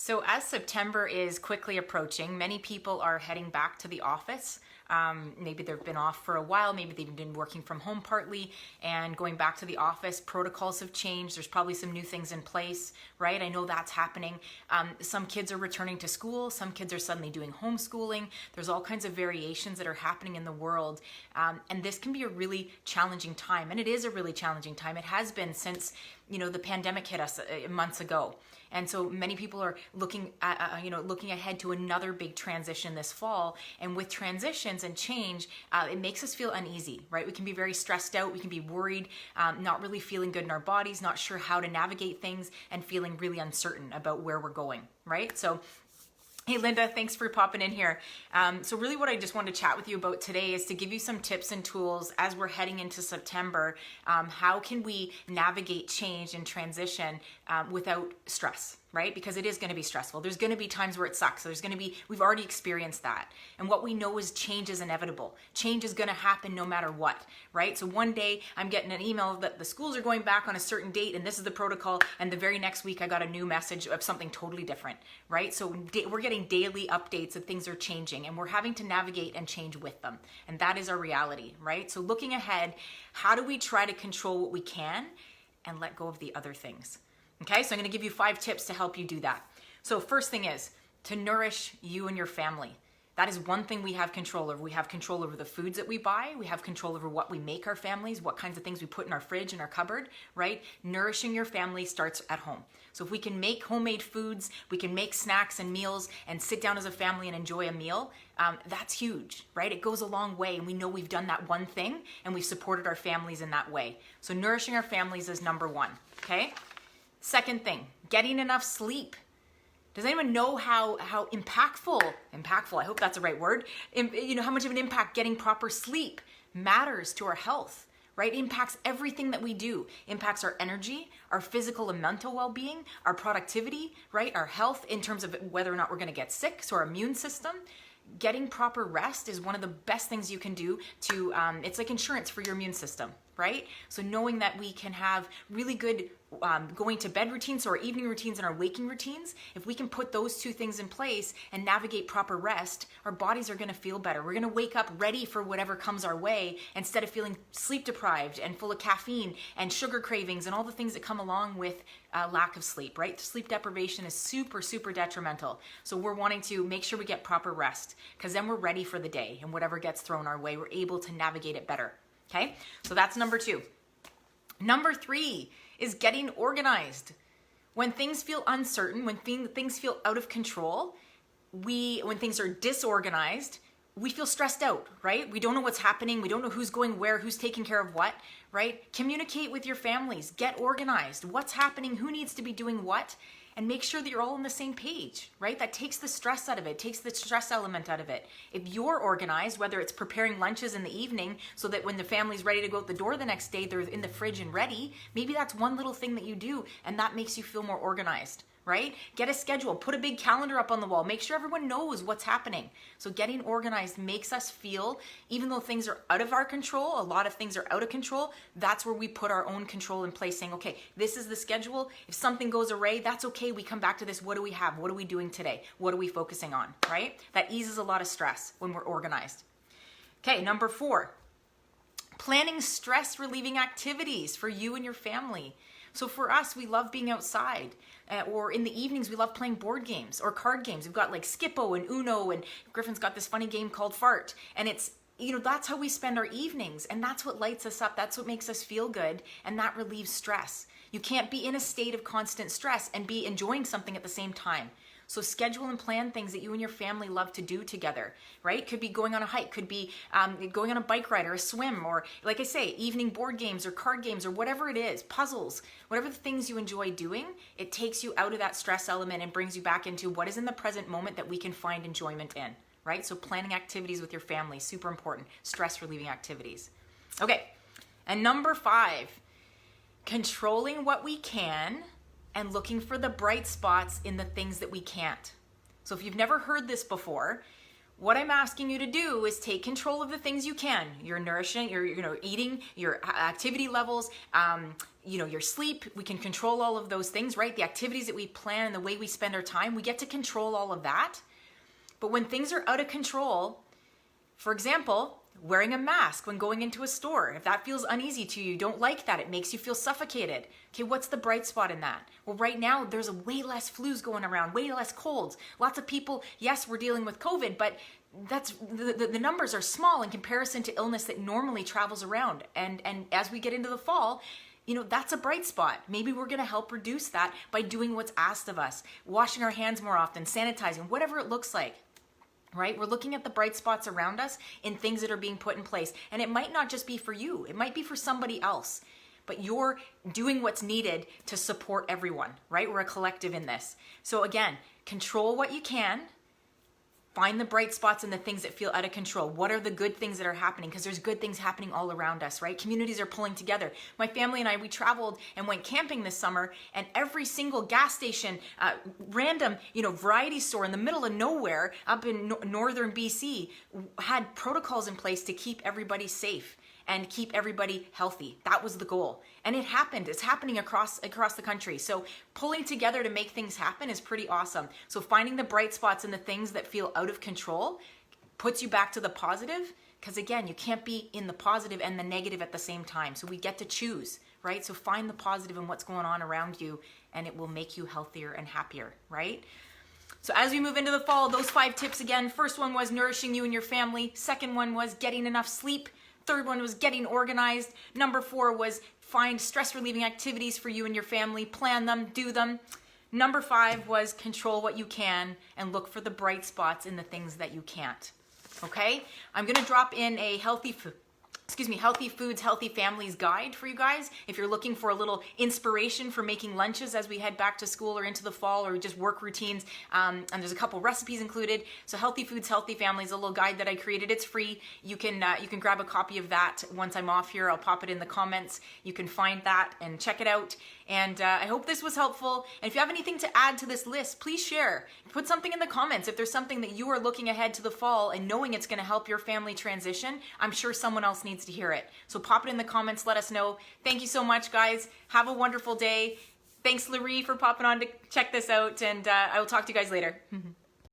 So as September is quickly approaching, many people are heading back to the office. Maybe they've been off for a while, maybe they've been working from home partly and going back to the office. Protocols have changed. There's probably some new things in place, right? I know that's happening. Some kids are returning to school. Some kids are suddenly doing homeschooling. There's all kinds of variations that are happening in the world. And this can be a really challenging time. And it is a really challenging time. It has been since, the pandemic hit us months ago. And so many people are looking ahead to another big transition this fall. And with transitions and change, it makes us feel uneasy, right? We can be very stressed out. We can be worried, not really feeling good in our bodies, not sure how to navigate things, and feeling really uncertain about where we're going, right? So hey, Linda, thanks for popping in here. So really what I just wanted to chat with you about today is to give you some tips and tools as we're heading into September. How can we navigate change and transition without stress, right? Because it is going to be stressful. There's going to be times where it sucks. We've already experienced that. And what we know is change is inevitable. Change is going to happen no matter what, right? So one day I'm getting an email that the schools are going back on a certain date and this is the protocol. And the very next week I got a new message of something totally different, right? So we're getting daily updates that things are changing and we're having to navigate and change with them. And that is our reality, right? So looking ahead, how do we try to control what we can and let go of the other things? Okay, so I'm going to give you 5 tips to help you do that. So first thing is to nourish you and your family. That is one thing we have control over. We have control over the foods that we buy. We have control over what we make our families, what kinds of things we put in our fridge and our cupboard, right? Nourishing your family starts at home. So if we can make homemade foods, we can make snacks and meals and sit down as a family and enjoy a meal, that's huge, right? It goes a long way and we know we've done that one thing and we've supported our families in that way. So nourishing our families is number 1, okay? Second thing, getting enough sleep. Does anyone know how impactful, I hope that's the right word, how much of an impact getting proper sleep matters to our health, right? It impacts everything that we do. Impacts our energy, our physical and mental well-being, our productivity, right? Our health in terms of whether or not we're going to get sick, so our immune system. Getting proper rest is one of the best things you can do to, it's like insurance for your immune system, right? So knowing that we can have really good going to bed routines, so our evening routines and our waking routines, if we can put those 2 things in place and navigate proper rest, our bodies are going to feel better. We're going to wake up ready for whatever comes our way instead of feeling sleep deprived and full of caffeine and sugar cravings and all the things that come along with lack of sleep, right? Sleep deprivation is super, super detrimental. So we're wanting to make sure we get proper rest because then we're ready for the day and whatever gets thrown our way, we're able to navigate it better. Okay, so that's number 2. Number 3 is getting organized. When things feel uncertain, when things feel out of control, when things are disorganized, we feel stressed out, right? We don't know what's happening. We don't know who's going where, who's taking care of what, right? Communicate with your families. Get organized. What's happening? Who needs to be doing what? And make sure that you're all on the same page, right? That takes the stress out of it, takes the stress element out of it. If you're organized, whether it's preparing lunches in the evening so that when the family's ready to go out the door the next day, they're in the fridge and ready, maybe that's one little thing that you do and that makes you feel more organized, right? Get a schedule, put a big calendar up on the wall, make sure everyone knows what's happening. So getting organized makes us feel, even though things are out of our control, a lot of things are out of control, that's where we put our own control in place saying, okay, this is the schedule. If something goes awry, that's okay. We come back to this. What do we have? What are we doing today? What are we focusing on, right? That eases a lot of stress when we're organized. Okay, number 4, planning stress relieving activities for you and your family. So for us, we love being outside, or in the evenings, we love playing board games or card games. We've got like Skippo and Uno, and Griffin's got this funny game called Fart. And it's, that's how we spend our evenings. And that's what lights us up. That's what makes us feel good. And that relieves stress. You can't be in a state of constant stress and be enjoying something at the same time. So schedule and plan things that you and your family love to do together, right? Could be going on a hike, could be going on a bike ride or a swim, or like I say, evening board games or card games or whatever it is, puzzles, whatever the things you enjoy doing, it takes you out of that stress element and brings you back into what is in the present moment that we can find enjoyment in, right? So planning activities with your family, super important, stress relieving activities. Okay, and number 5, controlling what we can and looking for the bright spots in the things that we can't. So if you've never heard this before, what I'm asking you to do is take control of the things you can. Your nourishing, your eating, your activity levels, your sleep. We can control all of those things, right? The activities that we plan and the way we spend our time, we get to control all of that. But when things are out of control, for example, wearing a mask when going into a store, if that feels uneasy to you, don't like that, it makes you feel suffocated. Okay, what's the bright spot in that? Well, right now, there's way less flus going around, way less colds. Lots of people, yes, we're dealing with COVID, but that's the numbers are small in comparison to illness that normally travels around. And as we get into the fall, that's a bright spot. Maybe we're going to help reduce that by doing what's asked of us, washing our hands more often, sanitizing, whatever it looks like. Right? We're looking at the bright spots around us in things that are being put in place. And it might not just be for you. It might be for somebody else. But you're doing what's needed to support everyone, right? We're a collective in this. So again, control what you can. Find the bright spots and the things that feel out of control. What are the good things that are happening? Because there's good things happening all around us, right? Communities are pulling together. My family and I, we traveled and went camping this summer, and every single gas station, random, variety store in the middle of nowhere up in northern BC had protocols in place to keep everybody safe and keep everybody healthy. That was the goal. And it happened. It's happening across the country. So pulling together to make things happen is pretty awesome. So finding the bright spots and the things that feel out of control puts you back to the positive, because again, you can't be in the positive and the negative at the same time. So we get to choose, right? So find the positive in what's going on around you, and it will make you healthier and happier, right? So as we move into the fall, those 5 tips again. First one was nourishing you and your family. Second one was getting enough sleep. Third one was getting organized. Number 4 was find stress relieving activities for you and your family, plan them, do them. Number 5 was control what you can and look for the bright spots in the things that you can't. Okay? I'm going to drop in a Healthy Foods, Healthy Families guide for you guys. If you're looking for a little inspiration for making lunches as we head back to school or into the fall, or just work routines, and there's a couple recipes included. So Healthy Foods, Healthy Families, a little guide that I created. It's free. You can grab a copy of that once I'm off here. I'll pop it in the comments. You can find that and check it out. And I hope this was helpful. And if you have anything to add to this list, please share. Put something in the comments. If there's something that you are looking ahead to the fall and knowing it's going to help your family transition, I'm sure someone else needs to hear it. So pop it in the comments. Let us know. Thank you so much, guys. Have a wonderful day. Thanks, Larry, for popping on to check this out. And I will talk to you guys later.